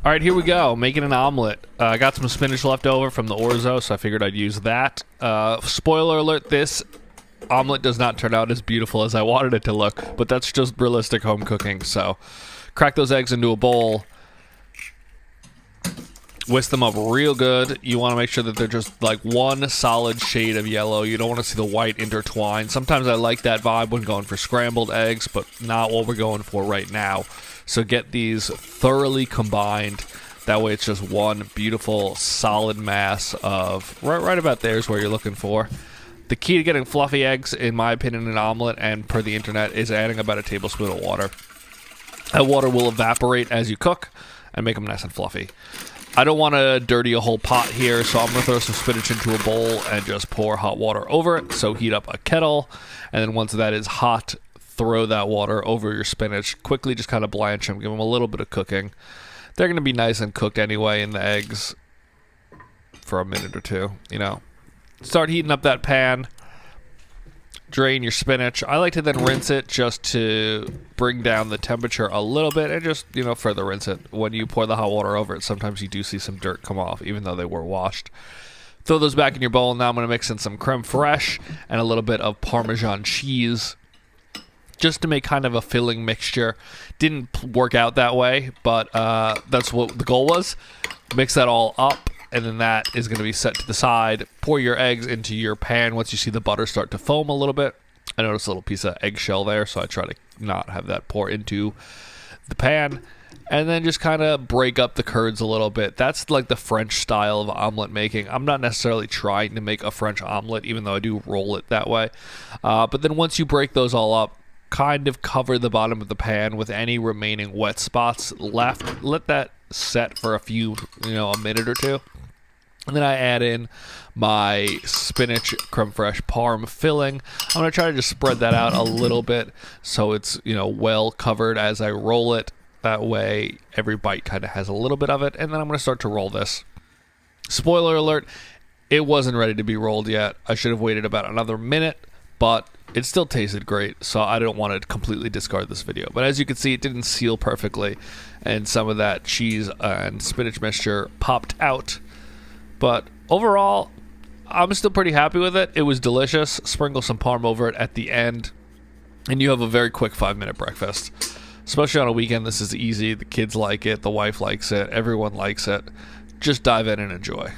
All right, here we go. Making an omelet. I got some spinach left over from the orzo, so I figured I'd use that. Spoiler alert, this omelet does not turn out as beautiful as I wanted it to look, but that's just realistic home cooking. So crack those eggs into a bowl. Whisk them up real good. You want to make sure that they're just like one solid shade of yellow. You don't want to see the white intertwine. Sometimes I like that vibe when going for scrambled eggs, but not what we're going for right now. So get these thoroughly combined. That way it's just one beautiful solid mass of right about there is where you're looking for. The key to getting fluffy eggs, in my opinion, in an omelet and per the internet, is adding about a tablespoon of water. That water will evaporate as you cook and make them nice and fluffy. I don't want to dirty a whole pot here, so I'm going to throw some spinach into a bowl and just pour hot water over it. So heat up a kettle, and then once that is hot, throw that water over your spinach. Quickly just kind of blanch them, give them a little bit of cooking. They're going to be nice and cooked anyway in the eggs for a minute or two, you know. Start heating up that pan. Drain your spinach. I like to then rinse it just to bring down the temperature a little bit and just, you know, further rinse it. When you pour the hot water over it, sometimes you do see some dirt come off, even though they were washed. Throw those back in your bowl. Now I'm going to mix in some creme fraiche and a little bit of Parmesan cheese just to make kind of a filling mixture. Didn't work out that way, but that's what the goal was. Mix that all up. And then that is going to be set to the side. Pour your eggs into your pan once you see the butter start to foam a little bit. I noticed a little piece of eggshell there, so I try to not have that pour into the pan. And then just kind of break up the curds a little bit. That's like the French style of omelet making. I'm not necessarily trying to make a French omelet, even though I do roll it that way. But then once you break those all up, kind of cover the bottom of the pan with any remaining wet spots left. Let that set for a minute or two. And then I add in my spinach creme fraiche parm filling. I'm going to try to just spread that out a little bit so it's, well covered as I roll it. That way every bite kind of has a little bit of it. And then I'm going to start to roll this. Spoiler alert, it wasn't ready to be rolled yet. I should have waited about another minute, but it still tasted great, so I don't want to completely discard this video. But as you can see, it didn't seal perfectly, and some of that cheese and spinach mixture popped out. But overall, I'm still pretty happy with it. It was delicious. Sprinkle some parm over it at the end, and you have a very quick 5-minute breakfast. Especially on a weekend, this is easy. The kids like it. The wife likes it. Everyone likes it. Just dive in and enjoy.